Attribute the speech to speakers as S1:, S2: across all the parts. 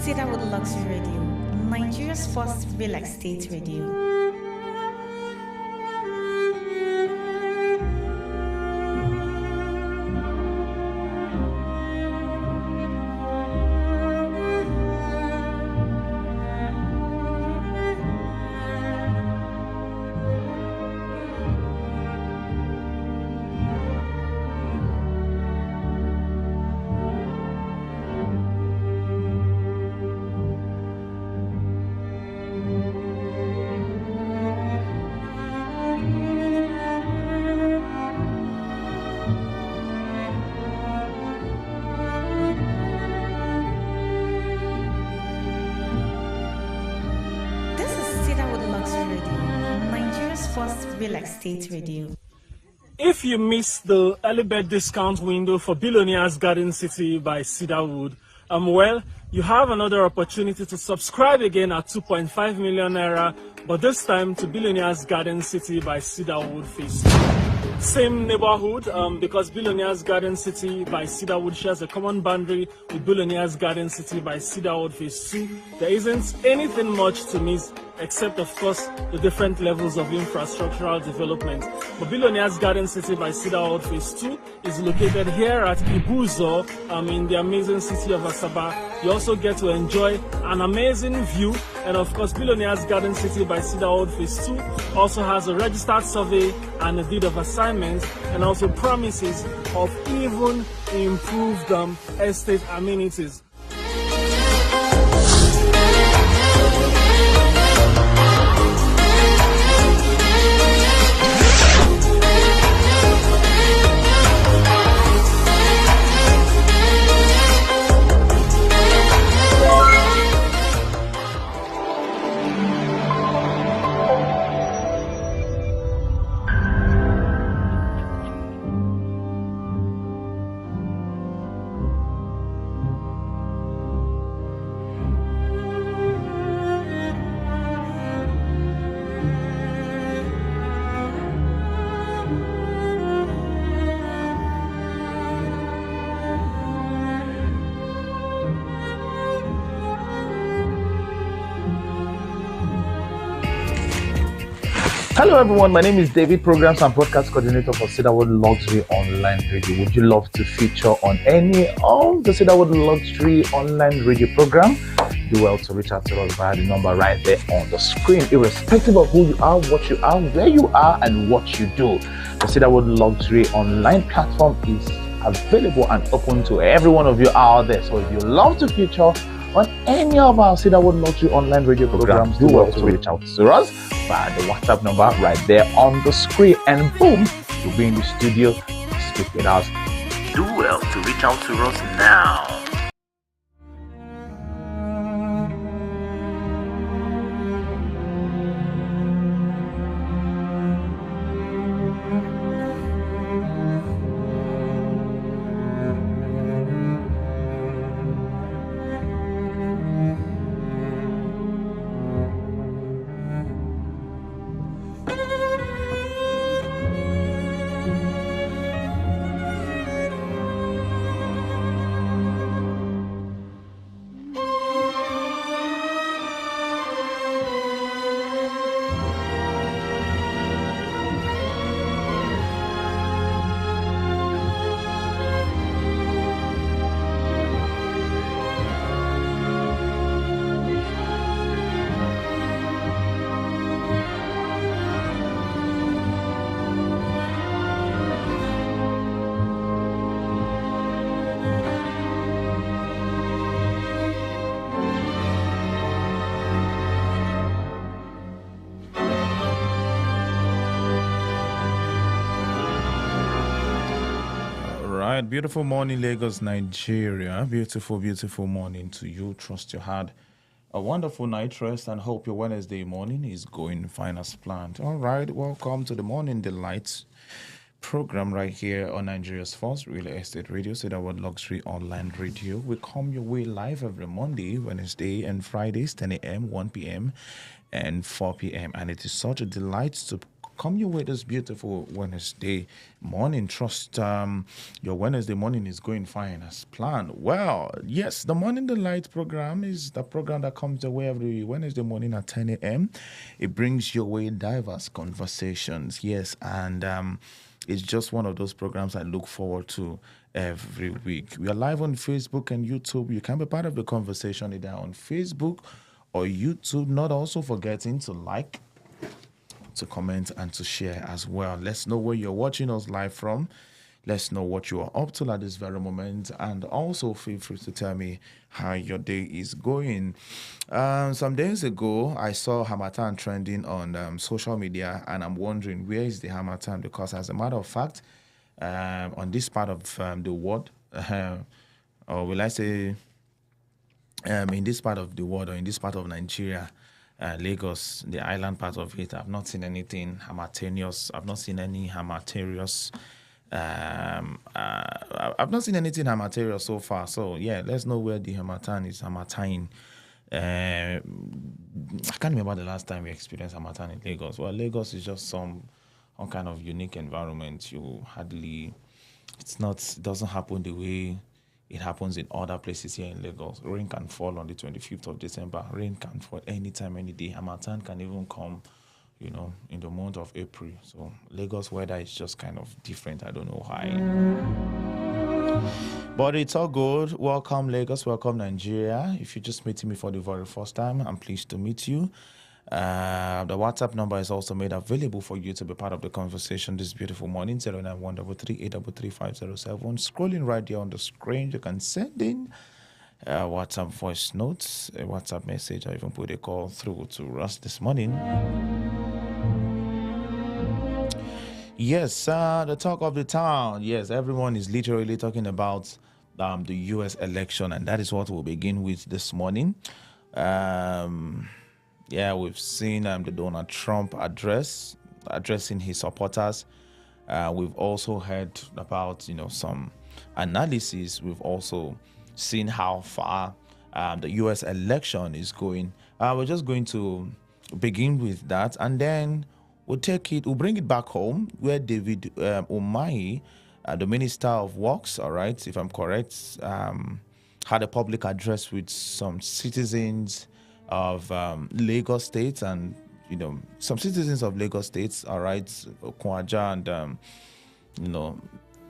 S1: Cedarwood Luxury Radio, Nigeria's first real estate radio. First real estate radio.
S2: If you missed the early bird discount window for Billionaires Garden City by Cedarwood, well, you have another opportunity to subscribe again at 2.5 million naira, but this time to Billionaires Garden City by Cedarwood Phase 2. Same neighborhood, because Billionaires Garden City by Cedarwood shares a common boundary with Billionaires Garden City by Cedarwood Phase 2. There isn't anything much to miss, except of course the different levels of infrastructural development. But Billionaires Garden City by Cedarwood Phase 2 is located here at Ibuzo, in the amazing city of Asaba. You also get to enjoy an amazing view, and of course Billionaires Garden City by Cedarwood Phase 2 also has a registered survey and a deed of assignment, and also promises of even improved estate amenities.
S3: Hello everyone, my name is David, Programs and Broadcast Coordinator for Cedarwood Luxury Online Radio. Would you love to feature on any of the Cedarwood Luxury Online Radio program? Do well to reach out to us via the number right there on the screen, irrespective of who you are, what you are, where you are, and what you do. The Cedarwood Luxury Online platform is available and open to every one of you out there. So if you love to feature on any of our Cedarwood Luxury Online Radio programs, do well to reach out to us via the WhatsApp number right there on the screen, and boom, you'll be in the studio to speak with us. Do well to reach out to us now.
S4: Beautiful morning, Lagos, Nigeria. Beautiful, beautiful morning to you. Trust you had a wonderful night rest and hope your Wednesday morning is going fine as planned. All right, welcome to the Morning Delights program right here on Nigeria's first real estate radio, Cedarwood Luxury Online Radio. We come your way live every Monday, Wednesday, and Fridays, 10 a.m., 1 p.m., and 4 p.m. And it is such a delight to come your way this beautiful Wednesday morning. Trust your Wednesday morning is going fine as planned. Well, yes, the Morning Delight program is the program that comes your way every Wednesday morning at 10 a.m. It brings your way diverse conversations. Yes, and it's just one of those programs I look forward to every week. We are live on Facebook and YouTube. You can be part of the conversation either on Facebook or YouTube. Not also forgetting to like, to comment, and to share as well. Let's know where you're watching us live from. Let's know what you are up to at this very moment. And also feel free to tell me how your day is going. Some days ago, I saw Harmattan trending on social media, and I'm wondering, where is the Harmattan? Because as a matter of fact, on this part of the world, or will I say, in this part of the world, or in this part of Nigeria, Lagos, the island part of it, I've not seen anything harmattanous. I've not seen any harmatterious. I've not seen anything harmatterious so far. So yeah, let's know where the harmattan is. Harmattan. I can't remember the last time we experienced harmattan in Lagos. Well, Lagos is just some kind of unique environment. It doesn't happen the way it happens in other places here in Lagos. Rain can fall on the 25th of December. Rain can fall anytime, any day. Harmattan can even come, in the month of April. So Lagos weather is just kind of different. I don't know why. But it's all good. Welcome, Lagos. Welcome, Nigeria. If you're just meeting me for the very first time, I'm pleased to meet you. The WhatsApp number is also made available for you to be part of the conversation this beautiful morning. 09133833507. Scrolling right there on the screen, you can send in WhatsApp voice notes, a WhatsApp message, or even put a call through to us this morning. Yes, the talk of the town. Yes, everyone is literally talking about the U.S. election, and that is what we'll begin with this morning. Yeah, we've seen the Donald Trump addressing his supporters. We've also heard about, some analysis. We've also seen how far the U.S. election is going. We're just going to begin with that, and then we'll bring it back home, where David Umahi, the Minister of Works, all right, if I'm correct, had a public address with some citizens of Lagos State, and some citizens of Lagos State, all right, Okwaja, and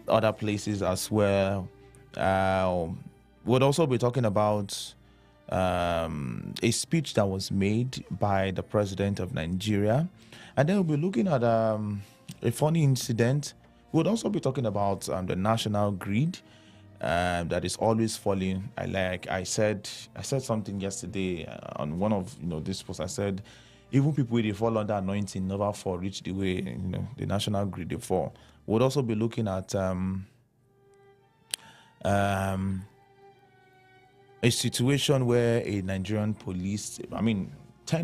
S4: other places as well. We'll also be talking about a speech that was made by the president of Nigeria, and then we'll be looking at a funny incident. We'll also be talking about the national grid that is always falling. I said something yesterday on one of this posts. I said, even people they fall under anointing never fall reach the way the national grid they fall. We'll also be looking at a situation where a Nigerian police, 10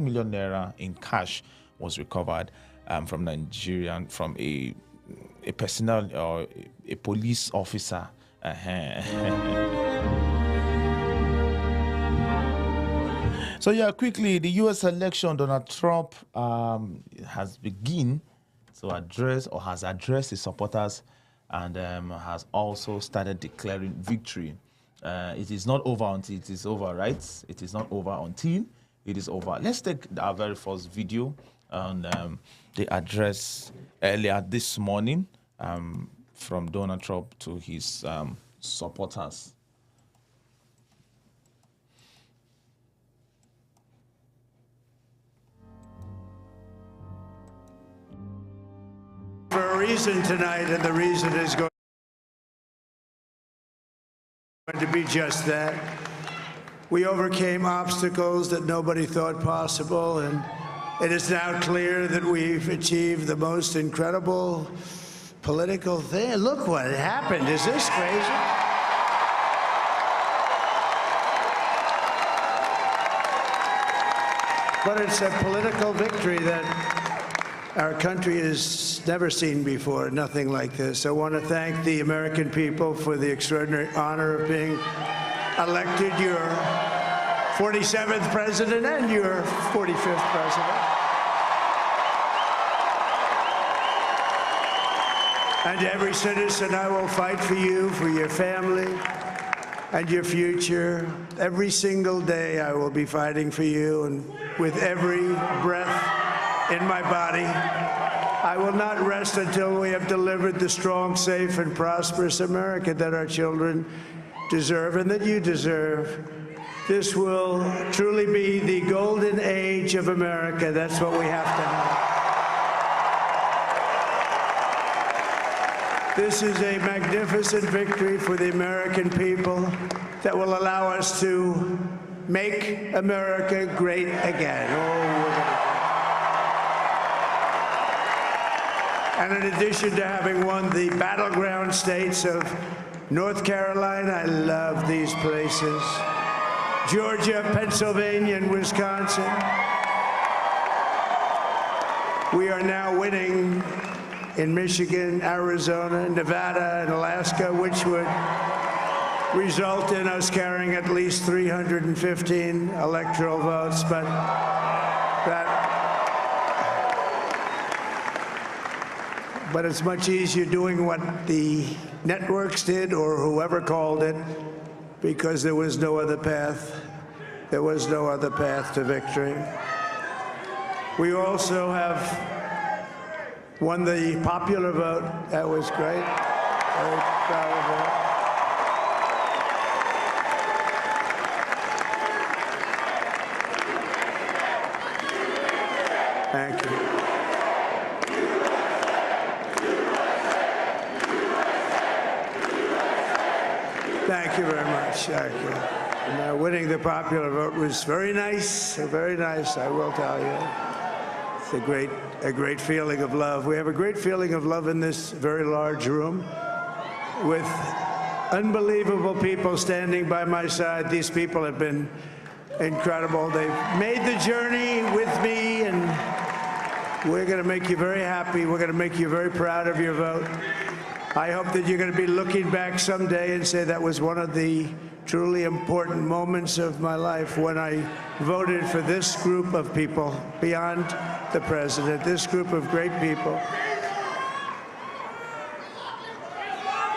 S4: million naira in cash was recovered from a personnel or a police officer. So yeah, quickly, the U.S. election, Donald Trump has begun to has addressed his supporters, and has also started declaring victory. It is not over until it is over, right? It is not over until it is over. Let's take our very first video on the address earlier this morning from Donald Trump to his supporters.
S5: For a reason tonight, and the reason is going to be just that. We overcame obstacles that nobody thought possible, and it is now clear that we've achieved the most incredible political thing. Look what happened. Is this crazy? But it's a political victory that our country has never seen before, nothing like this. I want to thank the American people for the extraordinary honor of being elected your 47th president and your 45th president. And every citizen, I will fight for you, for your family, and your future. Every single day, I will be fighting for you, and with every breath in my body, I will not rest until we have delivered the strong, safe, and prosperous America that our children deserve and that you deserve. This will truly be the golden age of America. That's what we have to have. This is a magnificent victory for the American people that will allow us to make America great again. And in addition to having won the battleground states of North Carolina, I love these places, Georgia, Pennsylvania, and Wisconsin, we are now winning in Michigan, Arizona, Nevada, and Alaska, which would result in us carrying at least 315 electoral votes, but it's much easier doing what the networks did or whoever called it, because there was no other path. There was no other path to victory. We also have won the popular vote. That was great. Very proud of that. Thank you. Thank you very much. Thank you. And, winning the popular vote was very nice, I will tell you. It's a great feeling of love. We have a great feeling of love in this very large room with unbelievable people standing by my side. These people have been incredible. They've made the journey with me, and we're going to make you very happy. We're going to make you very proud of your vote. I hope that you're going to be looking back someday and say that was one of the truly important moments of my life when I voted for this group of people beyond the president, this group of great people.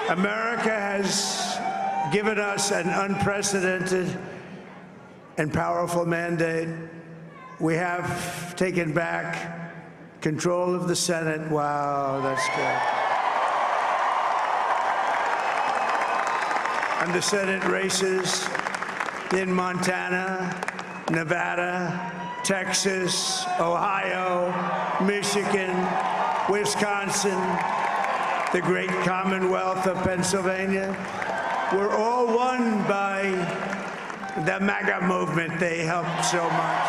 S5: America has given us an unprecedented and powerful mandate. We have taken back control of the Senate. Wow, that's good. And the Senate races in Montana, Nevada, Texas, Ohio, Michigan, Wisconsin, the great Commonwealth of Pennsylvania, were all won by the MAGA movement. They helped so much.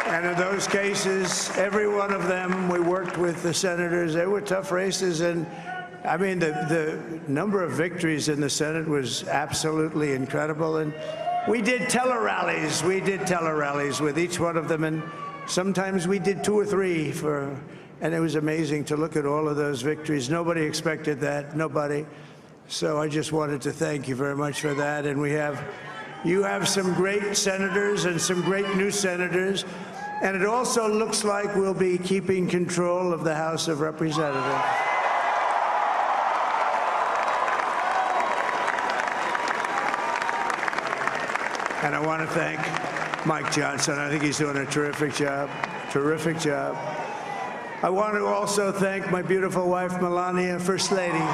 S5: And in those cases, every one of them, we worked with the senators. They were tough races, and I mean, the number of victories in the Senate was absolutely incredible. And we did tele-rallies. We did tele-rallies with each one of them. And sometimes we did 2 or 3 and it was amazing to look at all of those victories. Nobody expected that, nobody. So I just wanted to thank you very much for that. And you have some great senators and some great new senators. And it also looks like we'll be keeping control of the House of Representatives. And I want to thank Mike Johnson. I think he's doing a terrific job. Terrific job. I want to also thank my beautiful wife, Melania, First Lady.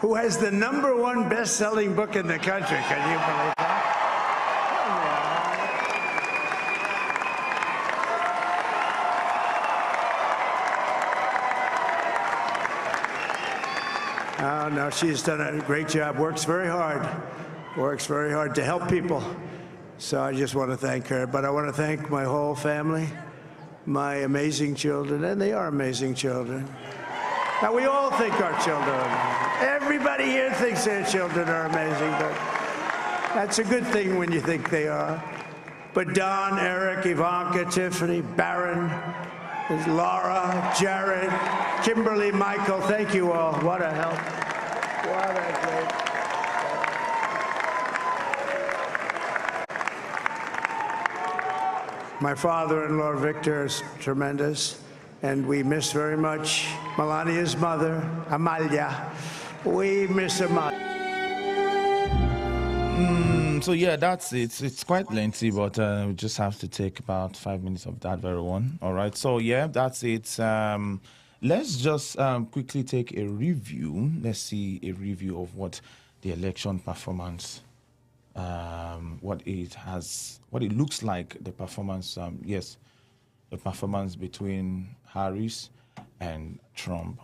S5: Who has the #1 best-selling book in the country. Can you believe that? Oh, no, she's done a great job, works very hard to help people. So I just want to thank her. But I want to thank my whole family, my amazing children, and they are amazing children. Now, we all think our children are amazing. Everybody here thinks their children are amazing, but that's a good thing when you think they are. But Don, Eric, Ivanka, Tiffany, Barron, Laura, Jared, Kimberly, Michael, thank you all. What a help. are that great. My father-in-law, Victor, is tremendous, and we miss very much Melania's mother, Amalia. We miss Amalia.
S4: So yeah, that's it. It's quite lengthy, but we just have to take about 5 minutes of that very one. All right. So yeah, that's it. Let's just quickly take a review. Let's see a review of what the election performance, what it looks like. The performance, yes, the performance between Harris and Trump.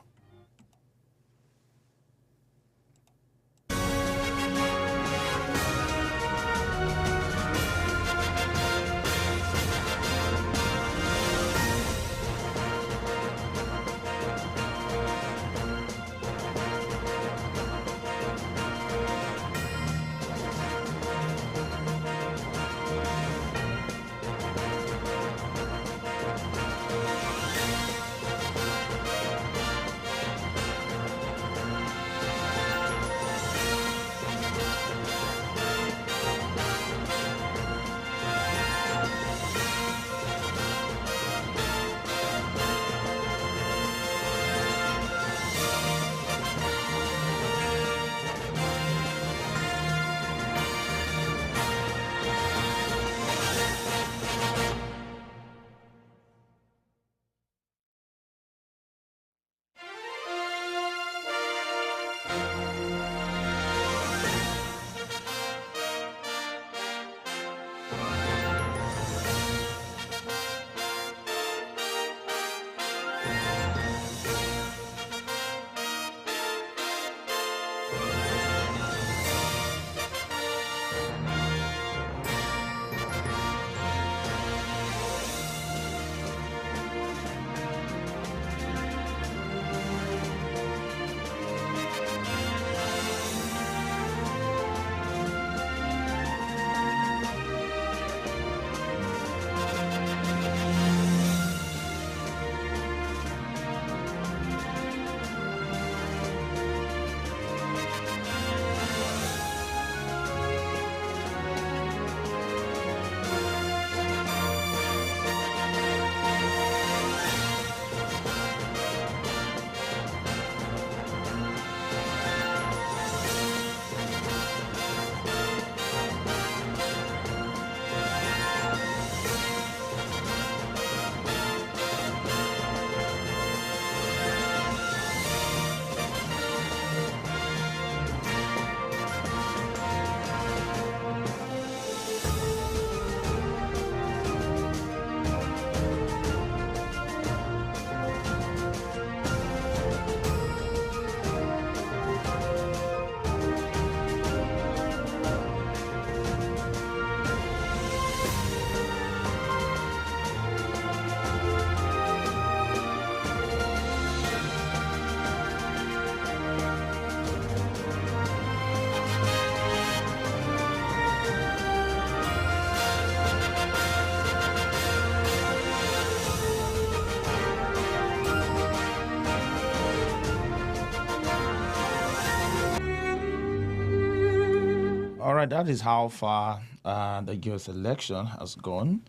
S4: All right, that is how far the US election has gone.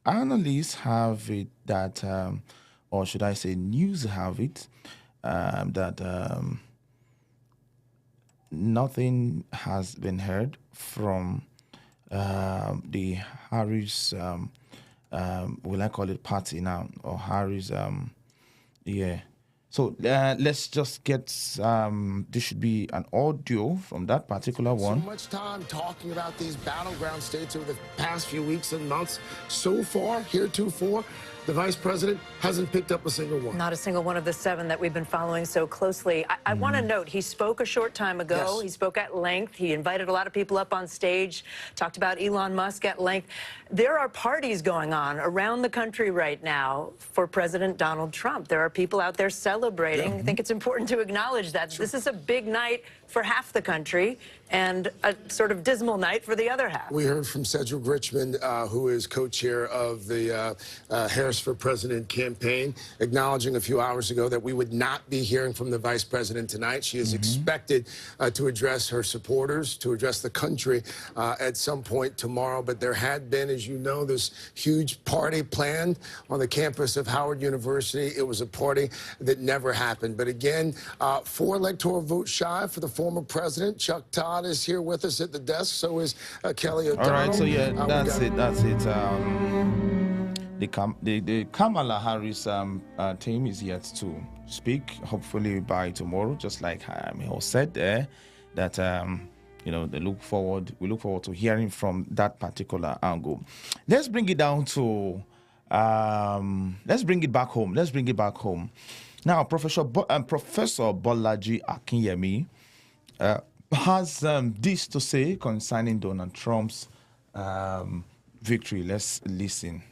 S4: Analysts have it that, or should I say, news have it that nothing has been heard from the Harris, will I call it party now, or Harris, yeah. So let's just get, this should be an audio from that particular one.
S6: So much time talking about these battleground states over the past few weeks and months. So far, heretofore, the vice president hasn't picked up a single one.
S7: Not a single one of the 7 that we've been following so closely. I want to note, he spoke a short time ago.
S6: Yes.
S7: He spoke at length. He invited a lot of people up on stage, talked about Elon Musk at length. There are parties going on around the country right now for President Donald Trump. There are people out there celebrating. I think it's important to acknowledge that. This is a big night for half the country and a sort of dismal night for the other half.
S6: We heard from Cedric Richmond, who is co-chair of the Harris for President campaign, acknowledging a few hours ago that we would not be hearing from the vice president tonight. She is expected to address her supporters, to address the country at some point tomorrow. But there had been, as you know, this huge party planned on the campus of Howard University. It was a party that never happened. But again, 4 electoral votes shy for the former president. Chuck Todd is here with us at the desk. So is Kelly O'Donnell.
S4: All right, so yeah, that's it. The Kamala Harris team is yet to speak. Hopefully by tomorrow, just like Miho said there, that you know, we look forward to hearing from that particular angle. Let's bring it down to let's bring it back home. Now, Professor Bolaji Akinyemi has this to say concerning Donald Trump's victory. Let's listen.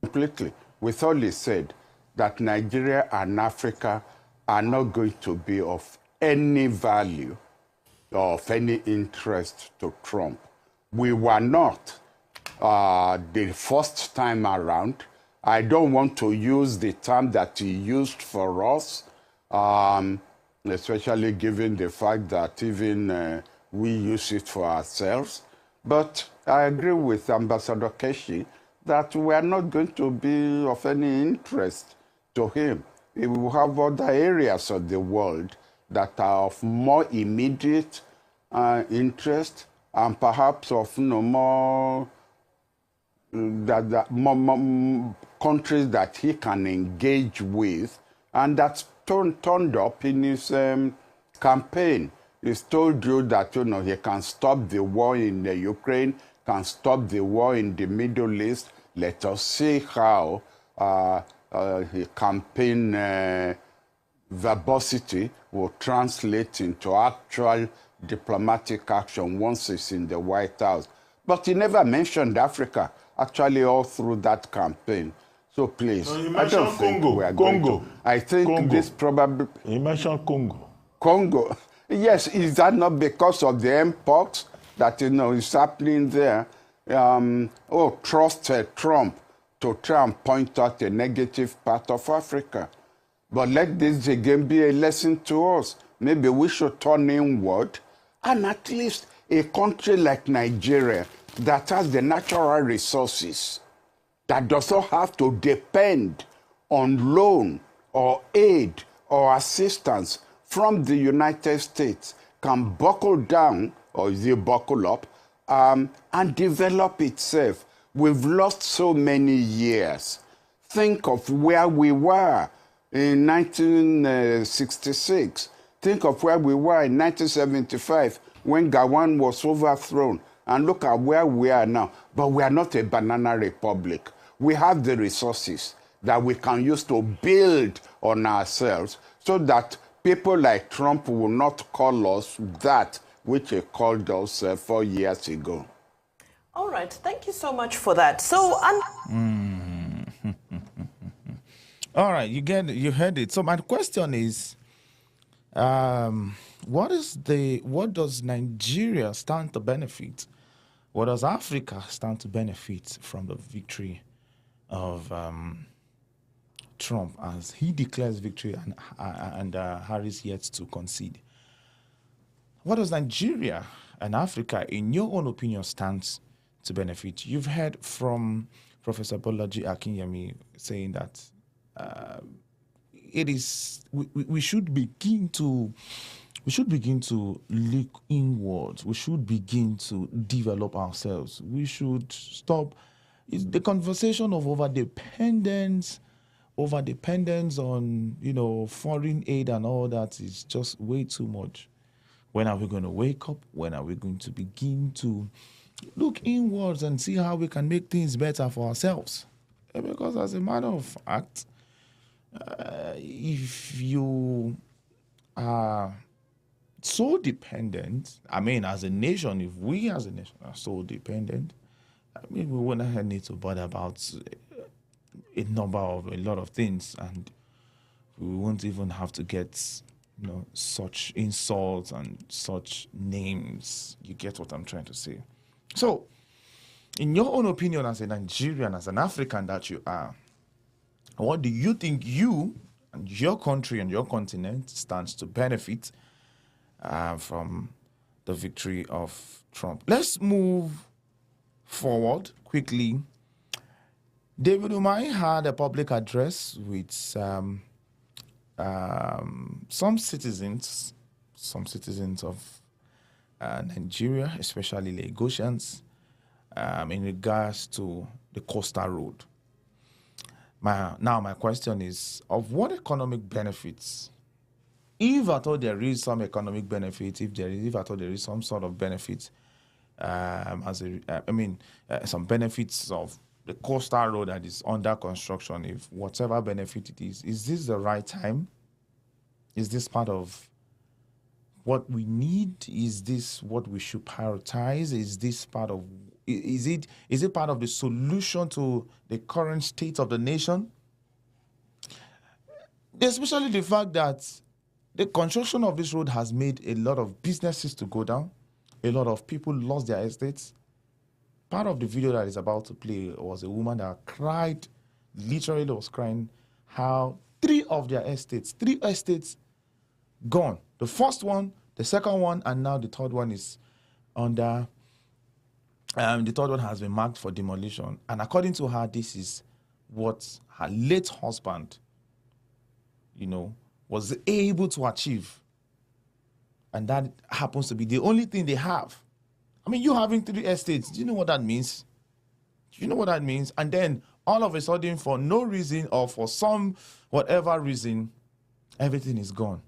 S8: Completely. With all he said, that Nigeria and Africa are not going to be of any value or of any interest to Trump. We were not the first time around. I don't want to use the term that he used for us, especially given the fact that even we use it for ourselves. But I agree with Ambassador Keshi that we are not going to be of any interest to him. We will have other areas of the world that are of more immediate interest and perhaps of more countries that he can engage with, and that's turned up in his campaign. He's told you that he can stop the war in the Ukraine, can stop the war in the Middle East. Let us see how his campaign verbosity will translate into actual diplomatic action once he's in the White House. But he never mentioned Africa, actually, all through that campaign. So please, I don't think we are going to. I think this probably...
S9: You mentioned Congo.
S8: Congo. Yes, is that not because of the mpox that, is happening there? Trust Trump to try and point out a negative part of Africa. But let this again be a lesson to us. Maybe we should turn inward, and at least a country like Nigeria that has the natural resources, that does not have to depend on loan or aid or assistance from the United States, can buckle down, or is it buckle up, and develop itself. We've lost so many years. Think of where we were in 1966. Think of where we were in 1975 when Gawan was overthrown. And look at where we are now. But we are not a banana republic. We have the resources that we can use to build on ourselves so that people like Trump will not call us that which he called us 4 years ago.
S10: All right. Thank you so much for that. So,
S4: all right, you heard it. So my question is, what does Nigeria stand to benefit? What does Africa stand to benefit from the victory of Trump as he declares victory and Harris yet to concede? What does Nigeria and Africa, in your own opinion, stand to benefit? You've heard from Professor Bolaji Akinyemi saying that we should begin to look inwards. We should begin to develop ourselves. We should stop the conversation of overdependence on foreign aid and all that is just way too much. When are we going to wake up? When are we going to begin to look inwards and see how we can make things better for ourselves? Because as a matter of fact, if you are so dependent, as a nation, if we as a nation are so dependent, we wouldn't need to bother about a lot of things, and we won't even have to get such insults and such names. You get what I'm trying to say? So, in your own opinion, as a Nigerian, as an African that you are, what do you think you and your country and your continent stands to benefit from the victory of Trump? Let's move forward quickly. David Umahi had a public address with some citizens of Nigeria, especially Lagosians, in regards to the coastal road. My question is, of what economic benefits, if at all there is some economic benefit, if at all there is some sort of benefit, some benefits of the coastal road that is under construction, if whatever benefit it is this the right time? Is this part of what we need? Is this what we should prioritize? Is this part of is it part of the solution to the current state of the nation? Especially the fact that the construction of this road has made a lot of businesses to go down. A lot of people lost their estates. Part of the video that is about to play was a woman that cried, literally was crying, how three estates gone. The first one, the second one, and now the third one is under, the third one has been marked for demolition. And according to her, this is what her late husband, was able to achieve. And that happens to be the only thing they have. I mean, you having 3 estates, do you know what that means? And then all of a sudden, for no reason or for some whatever reason, everything is gone.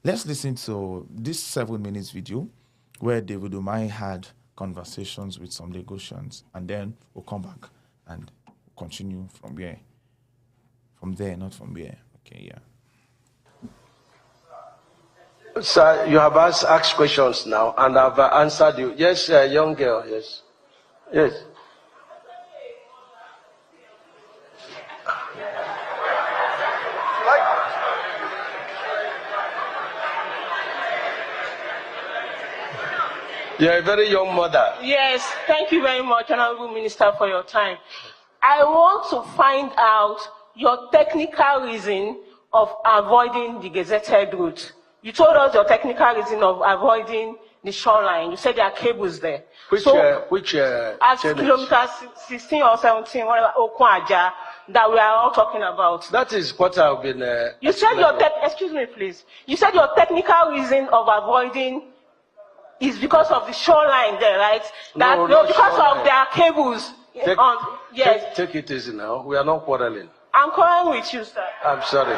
S4: Let's listen to this 7 minutes video where David Umahi had conversations with some Lagosians, and then we'll come back and continue from here. From there, not from here. Okay, yeah.
S9: Sir, you have asked questions now, and I've answered you. Yes, young girl, yes. Yes. You're a very young mother.
S11: Yes, thank you very much, Honorable Minister, for your time. I want to find out your technical reason of avoiding the gazetted route. You told us your technical reason of avoiding the shoreline. You said there are cables there.
S9: Which
S11: at kilometers 16 or 17, whatever, Okwaja, that we are all talking about.
S9: That is what I've been.
S11: You said excuse me, please. You said your technical reason of avoiding is because of the shoreline there, right?
S9: No,
S11: because
S9: shoreline.
S11: of their cables. Yes.
S9: Take it easy now. We are not quarreling.
S11: I'm quarreling with you, sir.
S9: I'm sorry.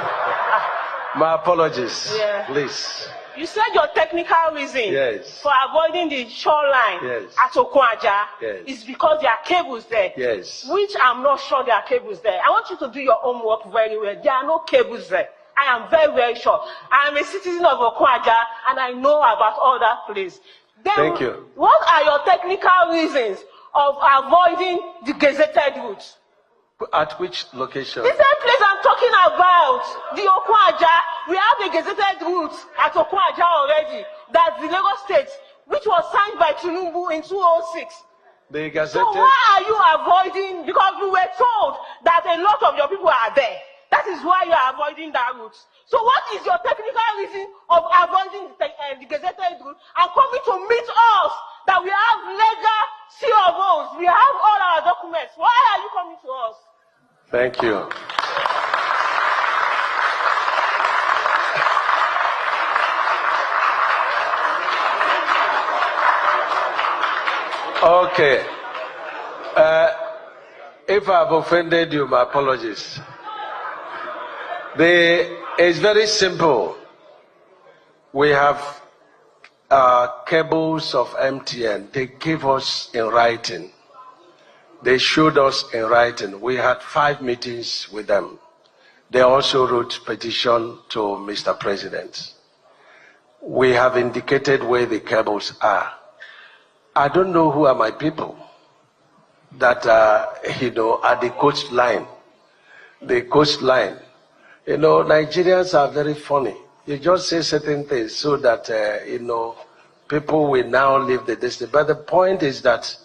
S9: My apologies.
S11: Yeah.
S9: Please.
S11: You said your technical reason
S9: yes.
S11: for avoiding the shoreline
S9: yes.
S11: at Okwaja
S9: yes.
S11: is because there are cables there.
S9: Yes.
S11: Which I'm not sure there are cables there. I want you to do your homework very well. There are no cables there. I am very, very sure. I am a citizen of Okwaja and I know about all that place. Then,
S9: thank you.
S11: What are your technical reasons of avoiding the gazetted route?
S9: At which location?
S11: The same place I'm talking about, the Okwaja. We have the gazetted route at Okwaja already. That's the Lagos State, which was signed by Tinubu in 2006.
S9: The gazetted.
S11: So why are you avoiding? Because we were told that a lot of your people are there. That is why you are avoiding that route. So what is your technical reason of avoiding the gazetted route and coming to meet us that we have legal COOs, we have all our documents? Why are you coming to us?
S9: Thank you. Okay. If I've offended you, my apologies. It's very simple. We have cables of MTN. They gave us in writing. They showed us in writing. We had 5 meetings with them. They also wrote petition to Mr. President. We have indicated where the cables are. I don't know who are my people that are, at the coastline. The coastline. You know, Nigerians are very funny. You just say certain things so that, you know, people will now leave the distance. But the point is that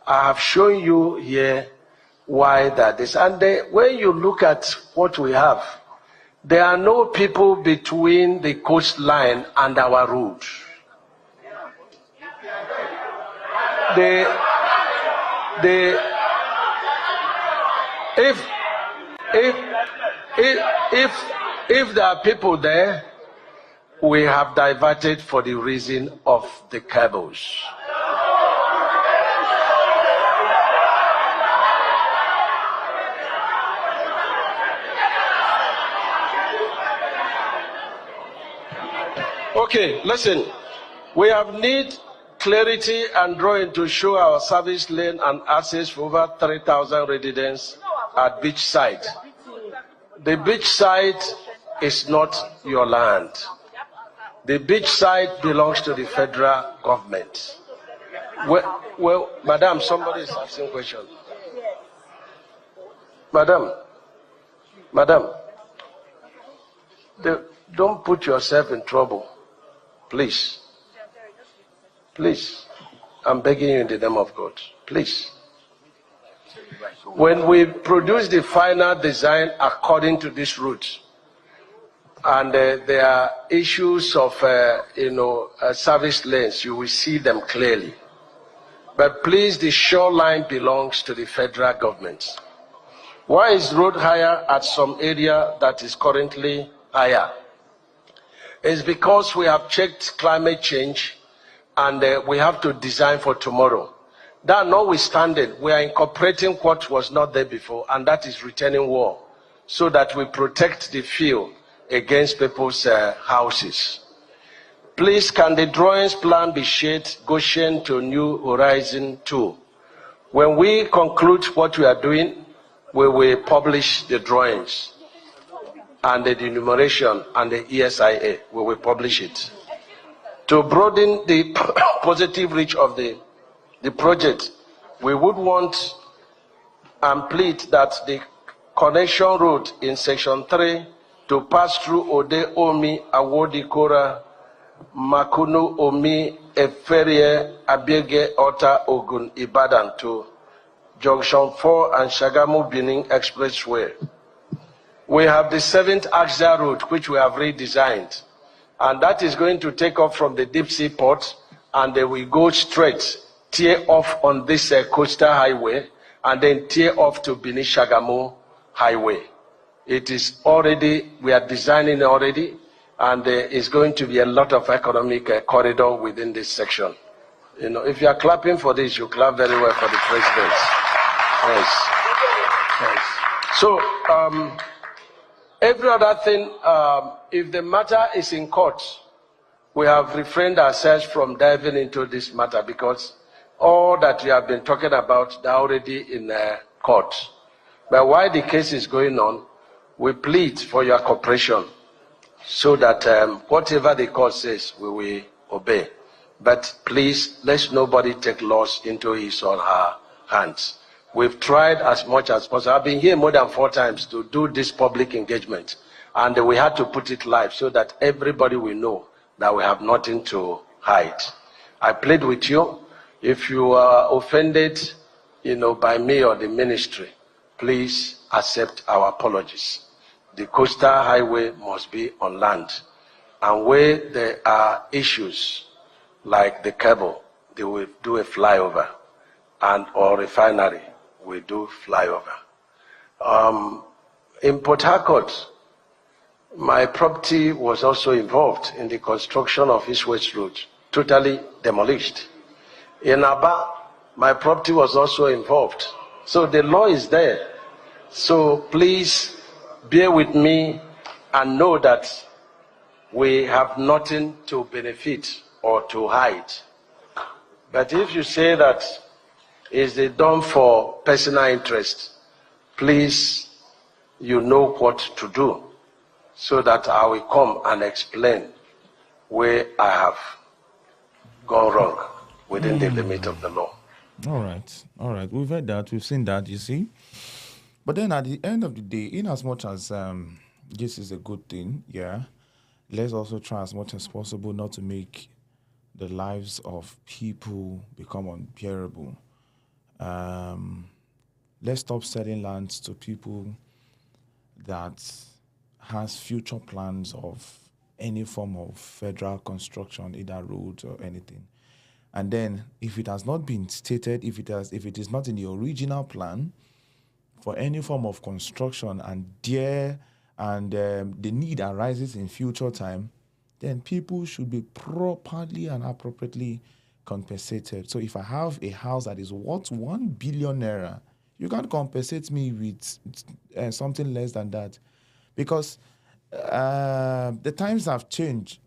S9: I have shown you here why that is. And when you look at what we have, there are no people between the coastline and our road. If there are people there, we have diverted for the reason of the cables. Okay, listen. We have need clarity and drawing to show our service lane and access for over 3,000 residents at beach side. The beach side is not your land. The beach side belongs to the federal government. Well, madam, somebody is asking a question. Madam, don't put yourself in trouble. Please. Please. I'm begging you in the name of God. Please. When we produce the final design according to this route, and there are issues of, service lanes, you will see them clearly. But please, the shoreline belongs to the federal government. Why is road higher at some area that is currently higher? It's because we have checked climate change and we have to design for tomorrow. That notwithstanding, we are incorporating what was not there before, and that is retaining wall, so that we protect the field against people's houses. Please, can the drawings plan be shared Goshen to New Horizon 2? When we conclude what we are doing, we will publish the drawings and the enumeration and the ESIA. We will publish it. To broaden the positive reach of the project, we would want and plead that the connection road in section 3 to pass through Ode Omi, Awodi Kora, Makunu Omi, Eferie, Abege, Ota, Ogun, Ibadan to Junction 4 and Shagamu Benin Expressway. We have the 7th Axia route, which we have redesigned, and that is going to take off from the deep sea port, and then we go straight, tear off on this coastal highway, and then tear off to Benin Shagamu Highway. It is already, we are designing already, and there is going to be a lot of economic corridor within this section. You know, if you are clapping for this, you clap very well for the president. Yes. Yes. So, every other thing, if the matter is in court, we have refrained ourselves from diving into this matter because all that we have been talking about are already in court. But while the case is going on, we plead for your cooperation so that whatever the court says, we will obey. But please, let nobody take laws into his or her hands. We've tried as much as possible. I've been here more than 4 times to do this public engagement, and we had to put it live so that everybody will know that we have nothing to hide. I plead with you, if you are offended, by me or the ministry, please accept our apologies. The coastal highway must be on land, and where there are issues like the cable, they will do a flyover, and or refinery, we do flyover. In Port Harcourt, my property was also involved in the construction of East West Road, totally demolished. In Aba, my property was also involved. So the law is there. So please bear with me and know that we have nothing to benefit or to hide. But if you say that is it done for personal interest, please, you know what to do, so that I will come and explain where I have gone wrong within the limit of the law.
S4: All right. We've heard that. We've seen that, you see. But then at the end of the day, in as much as this is a good thing, yeah. Let's also try as much as possible not to make the lives of people become unbearable. Um, let's stop selling lands to people that has future plans of any form of federal construction, either roads or anything. And then, if it has not been stated, if it is not in the original plan for any form of construction, and the need arises in future time, then people should be properly and appropriately compensated. So if I have a house that is worth 1 billion naira, you can't compensate me with something less than that, because the times have changed.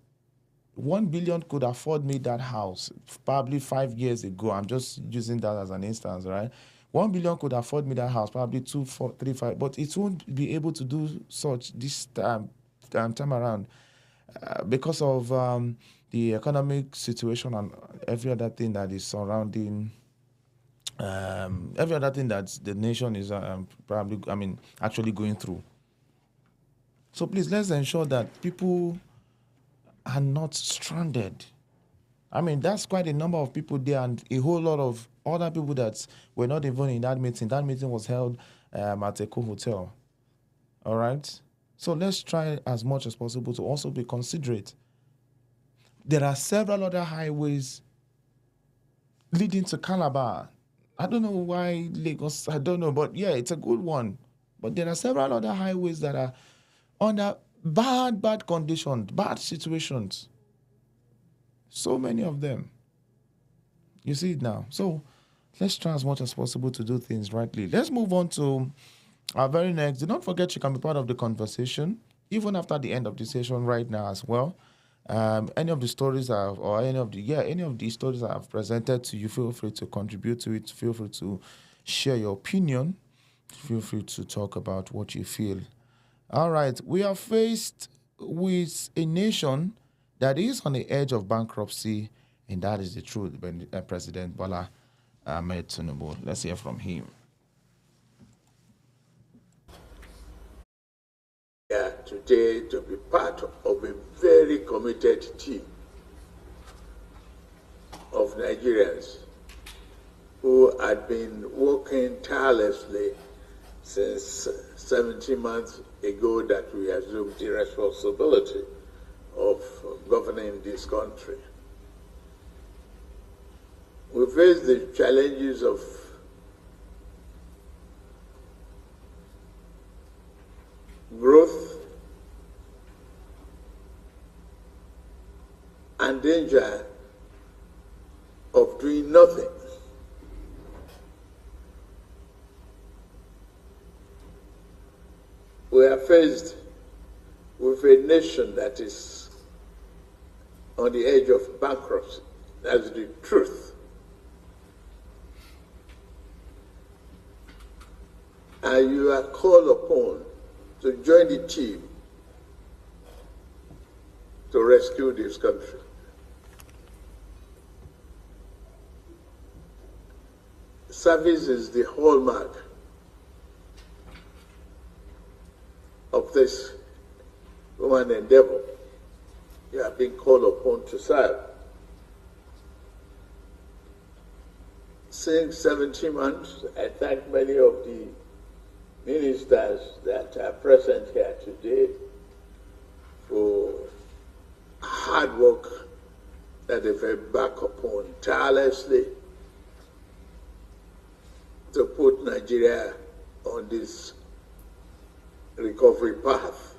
S4: 1 billion could afford me that house probably 5 years ago. I'm just using that as an instance, right? 1 billion could afford me that house probably 2, 4, 3, 5, but it won't be able to do such this time around because of the economic situation and every other thing that is surrounding. Every other thing that the nation is actually going through. So please, let's ensure that people are not stranded. I mean, that's quite a number of people there and a whole lot of other people that were not even in that meeting. That meeting was held at a hotel. All right? So let's try as much as possible to also be considerate. There are several other highways leading to Calabar. I don't know why Lagos, I don't know, but yeah, it's a good one. But there are several other highways that are under bad conditions, bad situations. So many of them. You see it now. So let's try as much as possible to do things rightly. Let's move on to our very next. Do not forget you can be part of the conversation, even after the end of the session right now as well. Any of the stories any of the stories I have presented to you, feel free to contribute to it. Feel free to share your opinion. Feel free to talk about what you feel. All right, we are faced with a nation that is on the edge of bankruptcy, and that is the truth. President Bola Ahmed Tinubu. Let's hear from him.
S12: Today to be part of a very committed team of Nigerians who had been working tirelessly since 17 months ago that we assumed the responsibility of governing this country. We face the challenges of growth and danger of doing nothing. We are faced with a nation that is on the edge of bankruptcy. That's the truth. And you are called upon to join the team to rescue this country. Service is the hallmark of this human endeavor. You are being called upon to serve. Since 17 months, I thank many of the ministers that are present here today for hard work that they've embarked upon tirelessly to put Nigeria on this recovery path.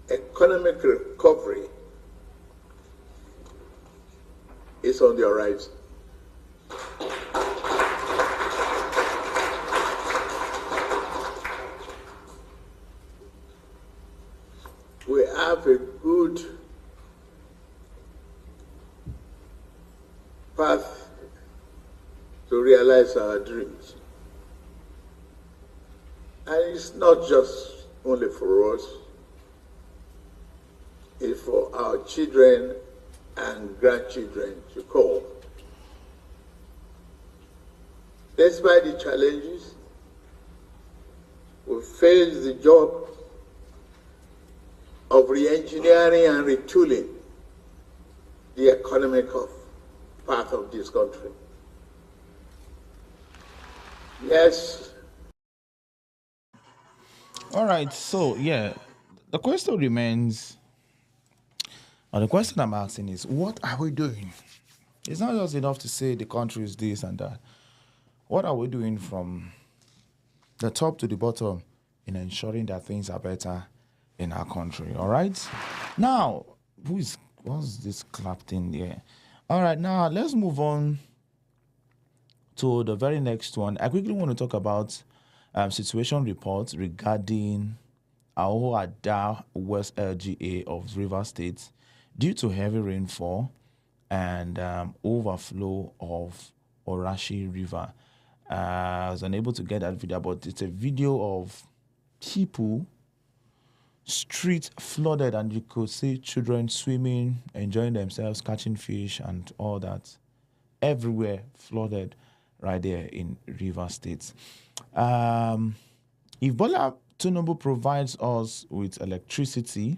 S12: Economic recovery is on the horizon. We have a good path to realize our dreams. And it's not just only for us, it's for our children and grandchildren to come. Despite the challenges, we face the job of re-engineering and retooling the economic path of this country. Yes.
S4: All right, so yeah, the question remains, or the question I'm asking is, what are we doing? It's not just enough to say the country is this and that. What are we doing from the top to the bottom in ensuring that things are better in our country? All right. Now, what's this clapped in there? All right. Now let's move on to the very next one. I quickly want to talk about situation reports regarding Ahoada West LGA of River State due to heavy rainfall and overflow of Orashi River. I was unable to get that video, but it's a video of people, streets flooded, and you could see children swimming, enjoying themselves, catching fish and all that. Everywhere flooded right there in River State. If Bola Tinubu provides us with electricity,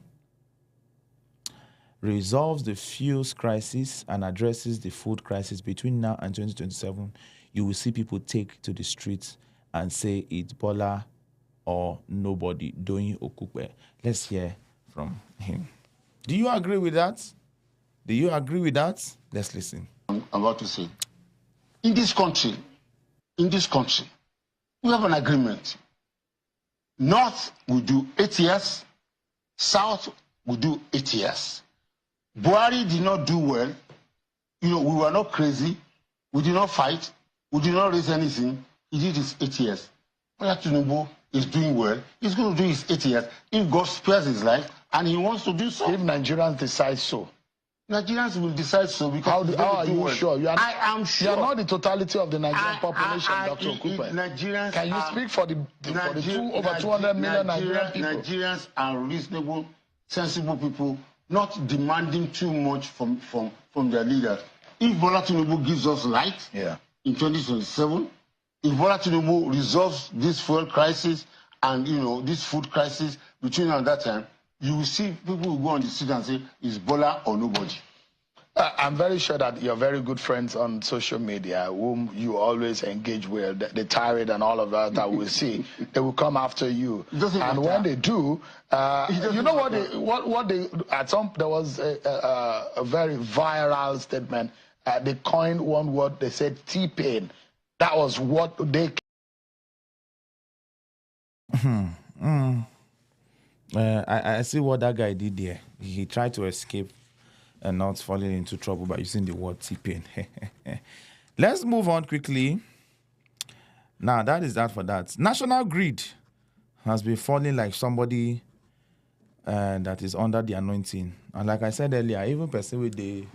S4: resolves the fuels crisis and addresses the food crisis between now and 2027, you will see people take to the streets and say it's Bola or nobody doing Okupe. Let's hear from him. Do you agree with that? Do you agree with that? Let's listen.
S13: I'm about to say, in this country, we have an agreement. North will do 8 years, South will do 8 years. Buhari did not do well. We were not crazy. We did not fight. We did not raise anything. He did his 8 years. Bola Tinubu is doing well. He's going to do his 8 years if God spares his life and he wants to do so.
S14: If Nigerians decide so.
S13: Nigerians will decide so because
S14: how are you
S13: well.
S14: sure?
S13: I am sure.
S14: You are not the totality of the Nigerian population, Dr. Okupe.
S13: Nigerians
S14: Can you speak for the over 200 million Nigerian people?
S13: Nigerians are reasonable, sensible people, not demanding too much from their leaders. If Bola Tinubu gives us light in 2027, if Bola Tinubu resolves this fuel crisis and this food crisis between now and that time, you will see people will go on the street and say, it's Bola or nobody.
S14: I'm very sure that you're very good friends on social media, whom you always engage with, the tirade and all of that we see. They will come after you. And when they do, you know what they at some, there was a very viral statement. They coined one word, they said T-pain. That was what they...
S4: I see what that guy did there. He tried to escape and not falling into trouble by using the word T-pain. Let's move on quickly. Now, that is that for that. National Grid has been falling like somebody that is under the anointing. And like I said earlier, even person with the...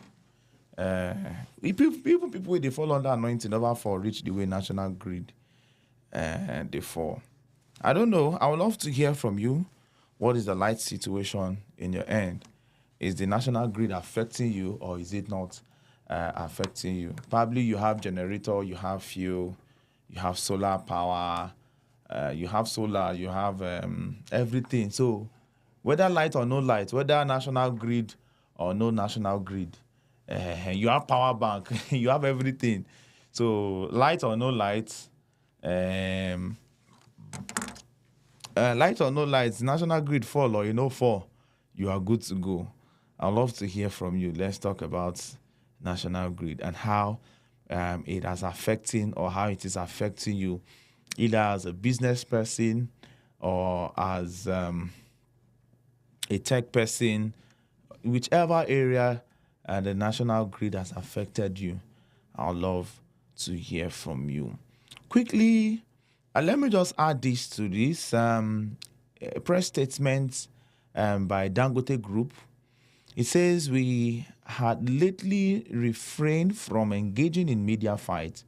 S4: people with they fall under anointing never for reach the way National Grid they fall. I don't know. I would love to hear from you. What is the light situation in your end? Is the National Grid affecting you or is it not affecting you? Probably you have generator, you have fuel, you have solar power, you have solar, you have everything. So whether light or no light, whether National Grid or no National Grid, you have power bank, you have everything. So light or no light, light or no light, National Grid fall or fall, you are good to go. I'd love to hear from you. Let's talk about National Grid and how it is affecting or how it is affecting you, either as a business person or as a tech person, whichever area the National Grid has affected you. I'd love to hear from you. Quickly, let me just add this to this. Press statement by Dangote Group. It says we had lately refrained from engaging in media fight,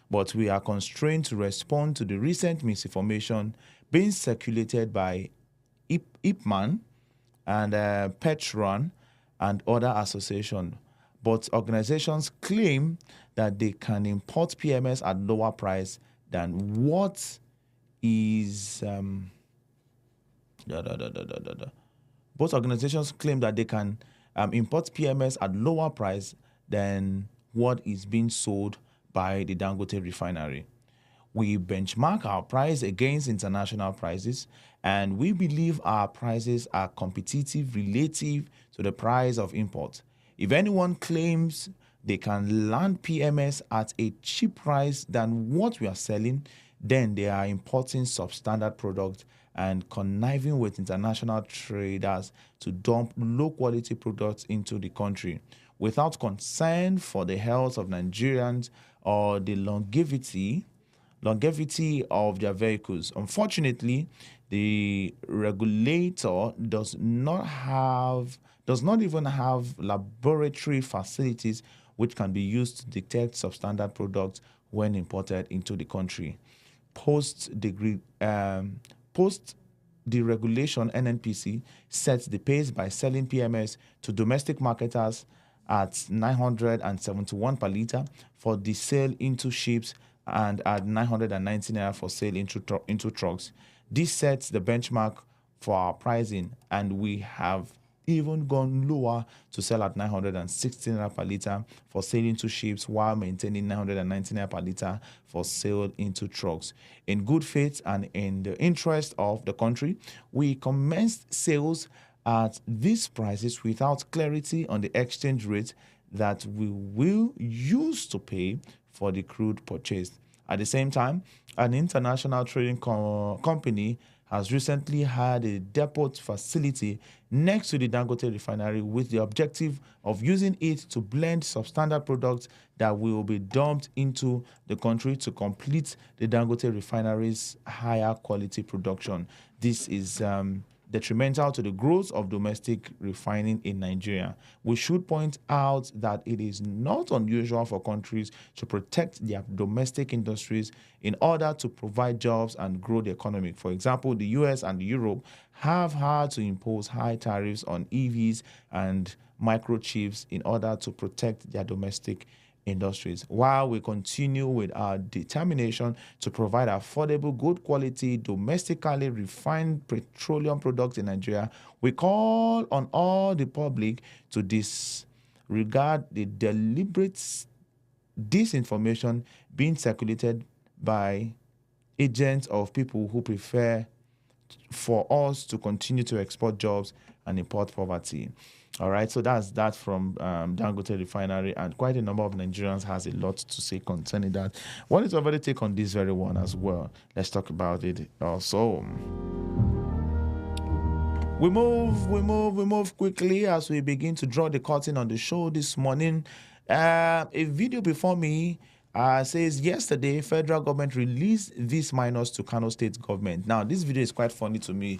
S4: but we are constrained to respond to the recent misinformation being circulated by Ipman and Petron and other associations. But organizations claim that they can import PMS at lower price than what is both organizations claim that they can import PMS at lower price than what is being sold by the Dangote refinery. We benchmark our price against international prices, and we believe our prices are competitive relative to the price of import. If anyone claims they can land PMS at a cheap price than what we are selling, then they are importing substandard products and conniving with international traders to dump low-quality products into the country without concern for the health of Nigerians or the longevity of their vehicles. Unfortunately, the regulator does not even have laboratory facilities which can be used to detect substandard products when imported into the country. Post the regulation, NNPC sets the pace by selling PMS to domestic marketers at 971 per litre for the sale into ships and at 919 naira for sale into trucks. This sets the benchmark for our pricing, and we have even gone lower to sell at 916 naira per litre for sale into ships while maintaining 919 naira per litre for sale into trucks. In good faith and in the interest of the country, we commenced sales at these prices without clarity on the exchange rate that we will use to pay for the crude purchased. At the same time, an international trading company has recently had a depot facility next to the Dangote refinery with the objective of using it to blend substandard products that will be dumped into the country to complete the Dangote refinery's higher quality production. This is detrimental to the growth of domestic refining in Nigeria. We should point out that it is not unusual for countries to protect their domestic industries in order to provide jobs and grow the economy. For example, the US and Europe have had to impose high tariffs on EVs and microchips in order to protect their domestic industries. While we continue with our determination to provide affordable, good quality, domestically refined petroleum products in Nigeria, we call on all the public to disregard the deliberate disinformation being circulated by agents of people who prefer for us to continue to export jobs and import poverty. All right, so that's that from Dangote Refinery, and quite a number of Nigerians has a lot to say concerning that. What is your take on this very one as well? Let's talk about it also. We move quickly as we begin to draw the curtain on the show this morning. A video before me says yesterday federal government released these minors to Kano State government. Now this video is quite funny to me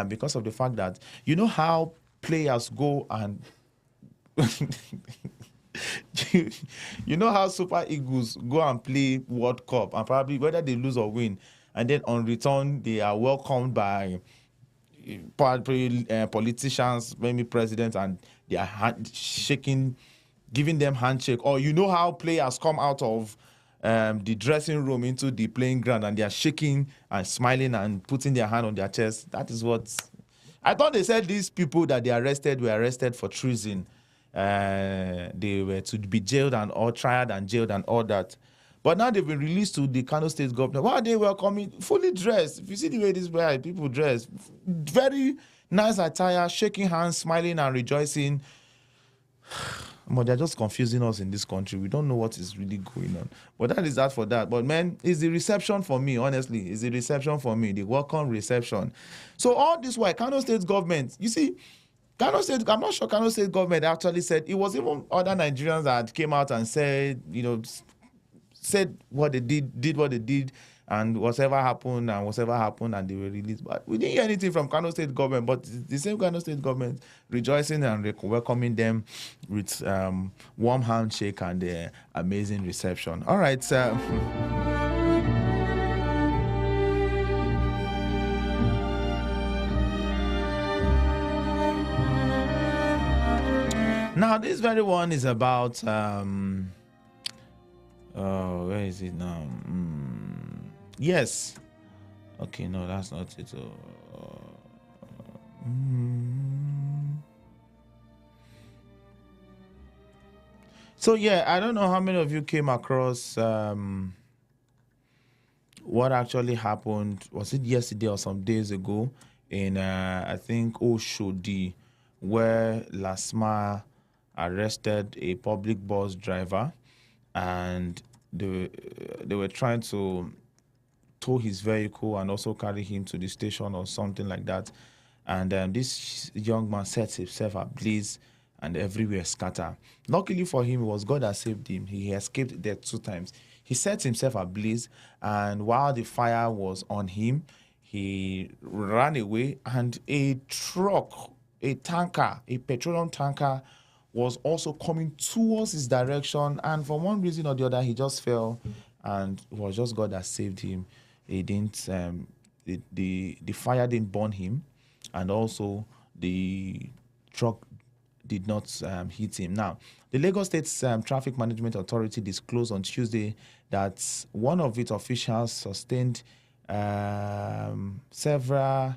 S4: because of the fact that you know how players go and you know how Super Eagles go and play World Cup, and probably whether they lose or win, and then on return they are welcomed by politicians, maybe presidents, and they are shaking, giving them handshake. Or you know how players come out of the dressing room into the playing ground and they are shaking and smiling and putting their hand on their chest. That is what I thought they said. These people that they arrested were arrested for treason. They were to be jailed and all, tried and jailed and all that. But now they've been released to the Kano State government. While they were coming fully dressed, if you see the way these people dress, very nice attire, shaking hands, smiling and rejoicing. But they're just confusing us in this country. We don't know what is really going on. But that is that for that. But man, it's the reception for me, honestly. It's the reception for me, the welcome reception. So all this while, Kano State government, you see, Kano State, I'm not sure Kano State government actually said, it was even other Nigerians that came out and said, said what they did what they did, and whatever happened, and they were released. But we didn't hear anything from Kano State government, but the same Kano State government rejoicing and welcoming them with warm handshake and amazing reception. All right, sir. Now, this very one is about where is it now? Yes. Okay, no, that's not it. So yeah, I don't know how many of you came across what actually happened. Was it yesterday or some days ago in I think Oshodi, where Lasma arrested a public bus driver, and they were trying to tow his vehicle and also carry him to the station or something like that. And this young man set himself ablaze and everywhere scatter. Luckily for him, it was God that saved him. He escaped death 2 times. He set himself ablaze, and while the fire was on him, he ran away, and a truck, a tanker, a petroleum tanker, was also coming towards his direction, and for one reason or the other, he just fell, and it was just God that saved him. He didn't, the fire didn't burn him, and also the truck did not hit him. Now, the Lagos State Traffic Management Authority disclosed on Tuesday that one of its officials sustained several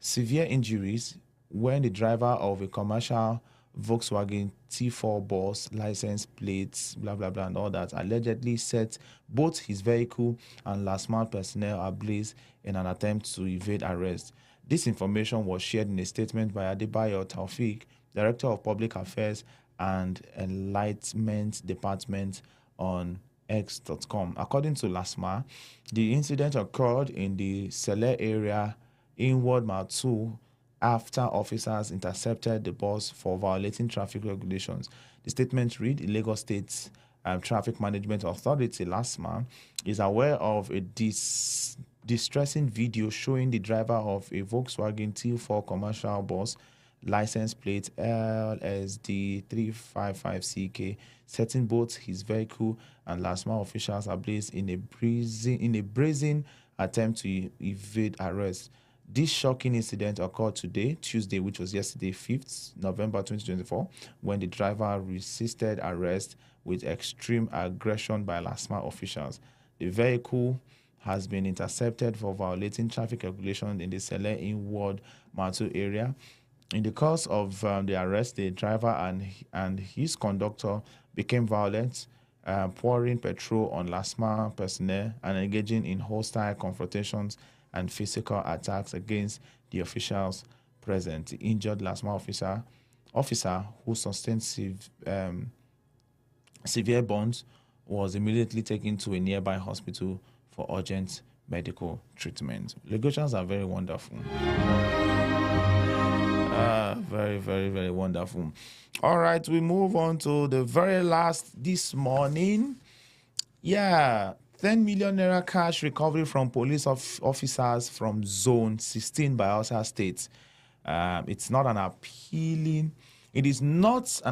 S4: severe injuries when the driver of a commercial Volkswagen T4 bus, license plates, blah, blah, blah, and all that, allegedly set both his vehicle and last mile personnel ablaze in an attempt to evade arrest. This information was shared in a statement by Adebayo Taufik, Director of Public Affairs and Enlightenment Department, on X.com. According to LASMA, the incident occurred in the Sele area in Ward Mile 2 after officers intercepted the bus for violating traffic regulations. The statement read, Lagos State Traffic Management Authority, LASMA, is aware of a distressing video showing the driver of a Volkswagen T4 commercial bus, license plate LSD355CK, setting both his vehicle and LASMA officials ablaze in a brazen attempt to evade arrest. This shocking incident occurred today, Tuesday, which was yesterday, 5th November 2024, when the driver resisted arrest with extreme aggression by LASMA officials. The vehicle has been intercepted for violating traffic regulations in the Sele Inward Matu area. In the course of the arrest, the driver and his conductor became violent, pouring petrol on LASMA personnel and engaging in hostile confrontations and physical attacks against the officials present. The injured LASMA officer who sustained severe burns was immediately taken to a nearby hospital for urgent medical treatment. Lagosians are very wonderful. Very, very, very wonderful. All right, we move on to the very last this morning. Yeah, 10 million naira cash recovery from police officers from Zone 16 Bayelsa State. It's not an appealing. It is not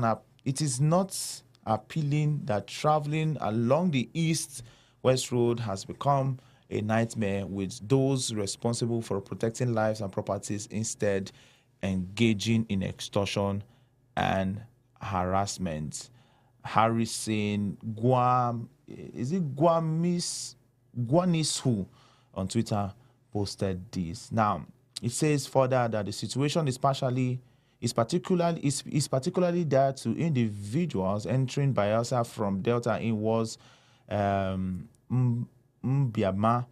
S4: appealing that traveling along the East-West Road has become a nightmare, with those responsible for protecting lives and properties instead engaging in extortion and harassment. Harrison Guanishu on Twitter posted this. Now, it says further that the situation is particularly there to individuals entering Bayelsa from Delta inwards. Mbiama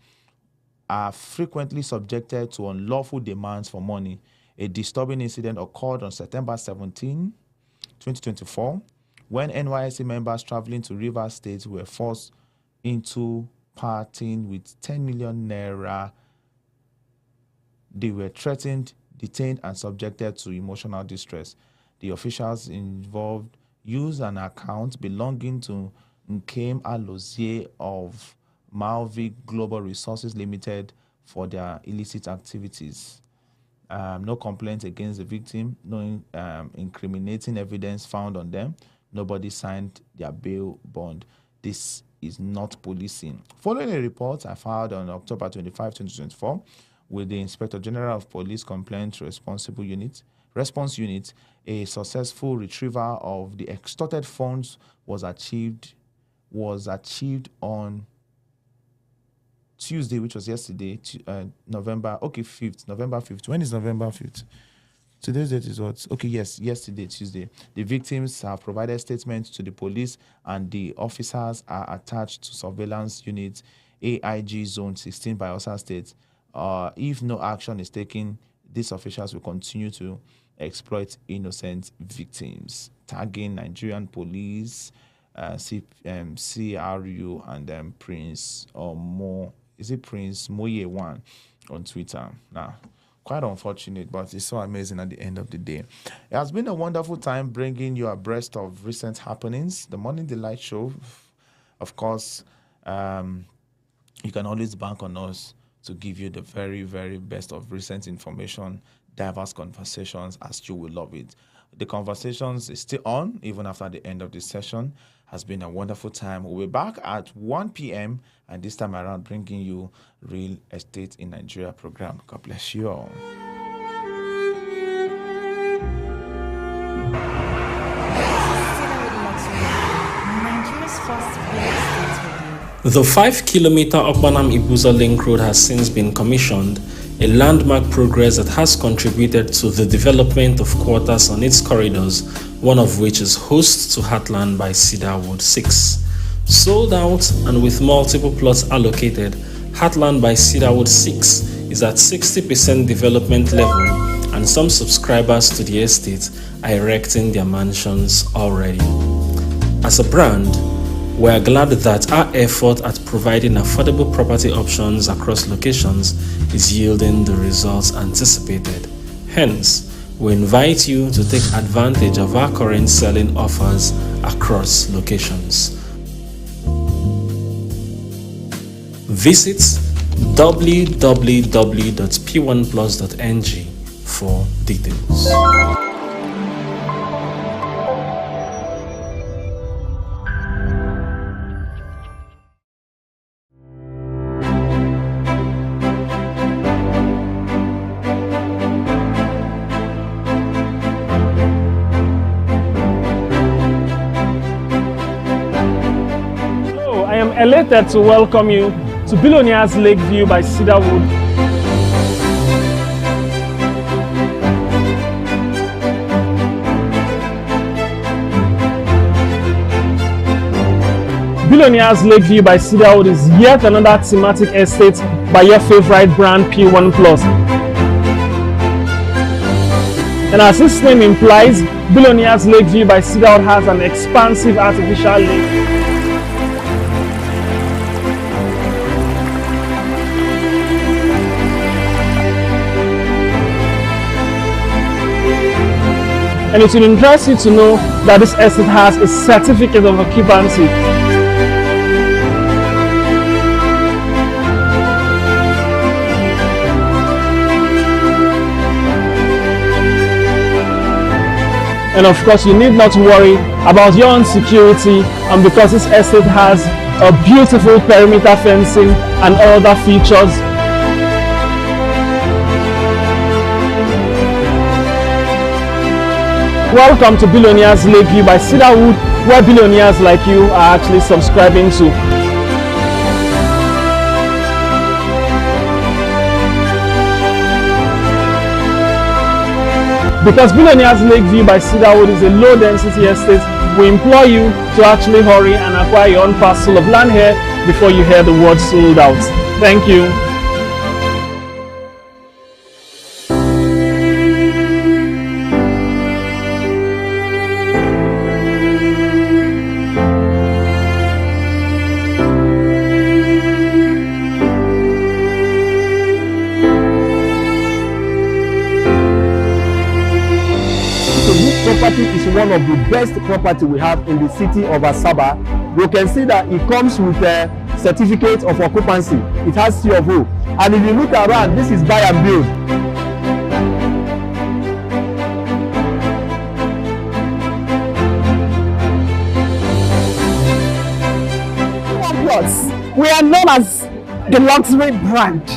S4: are frequently subjected to unlawful demands for money. A disturbing incident occurred on September 17, 2024, when NYSC members traveling to Rivers State were forced into parting with 10 million naira. They were threatened, detained, and subjected to emotional distress. The officials involved used an account belonging to Nkem Alozie of Malvi Global Resources Limited for their illicit activities. No complaints against the victim, no incriminating evidence found on them. Nobody signed their bail bond. This is not policing. Following a report I filed on October 25, 2024, with the Inspector General of Police Complaint Response Unit, a successful retrieval of the extorted funds was achieved on Tuesday, which was yesterday, November 5th. When is November 5th? Today's date is what? Okay, yes, yesterday, Tuesday. The victims have provided statements to the police, and the officers are attached to surveillance unit AIG Zone 16 by Osa State. If no action is taken, these officials will continue to exploit innocent victims, tagging Nigerian police, CRU, and Prince Prince Moye One on Twitter. Now, quite unfortunate, but it's so amazing at the end of the day. It has been a wonderful time bringing you abreast of recent happenings. The Morning Delight Show, of course, you can always bank on us to give you the very, very best of recent information, diverse conversations, as you will love it. The conversations is still on, even after the end of this session. Has been a wonderful time. We'll be back at 1 p.m. and this time around bringing you Real Estate in Nigeria program. God bless you all.
S1: Nigeria's first real estate radio.
S2: The 5-kilometer Okpanam Ibuza Link Road has since been commissioned, a landmark progress that has contributed to the development of quarters on its corridors, one of which is host to Heartland by Cedarwood 6. Sold out and with multiple plots allocated, Heartland by Cedarwood 6 is at 60% development level, and some subscribers to the estate are erecting their mansions already. As a brand, we are glad that our effort at providing affordable property options across locations is yielding the results anticipated. Hence, we invite you to take advantage of our current selling offers across locations. Visit www.p1plus.ng for details. Elated to welcome you to Billionaires Lakeview by Cedarwood. Billionaires Lakeview by Cedarwood is yet another thematic estate by your favorite brand P1 Plus. And as its name implies, Billionaires Lakeview by Cedarwood has an expansive artificial lake. And it will interest you to know that this estate has a certificate of occupancy. And of course, you need not worry about your own security, and because this estate has a beautiful perimeter fencing and other features. Welcome to Billionaires Lakeview by Cedarwood, where billionaires like you are actually subscribing to. Because Billionaires Lakeview by Cedarwood is a low-density estate, we implore you to actually hurry and acquire your own parcel of land here before you hear the word sold out. Thank you.
S15: Property is one of the best property we have in the city of Asaba. You can see that it comes with a certificate of occupancy. It has C of O. And if you look around, this is buy and build.
S16: We are known as the luxury brand,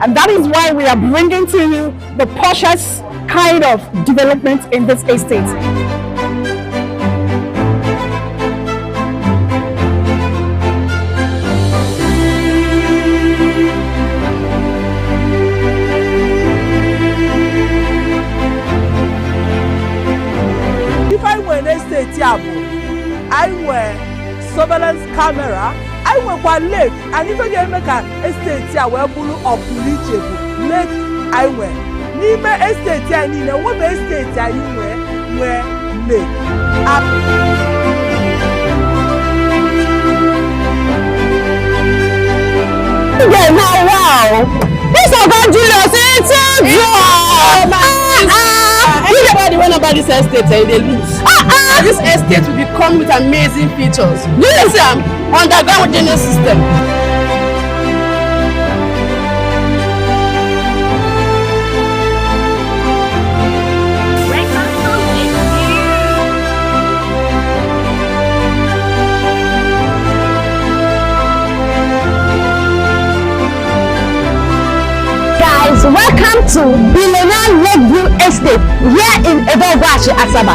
S16: and that is why we are bringing to you the poshest kind of development in this estate.
S11: anyị surveillance camera, anyị nwekwa lake, and ife ga-eme ka estate a wee bụrụ ọpụrụ iche bụ lake anyị nwere. N'ime estate anyị niile, nwebe estate anyị nwee lake.
S16: Wow! This Oga Julius is too good!
S11: Everybody when about this estate, they lose. This estate will become with amazing features. Do you see underground drainage system?
S16: Welcome to Billionaire Lakeview Estate here in Cedarwood, Asaba.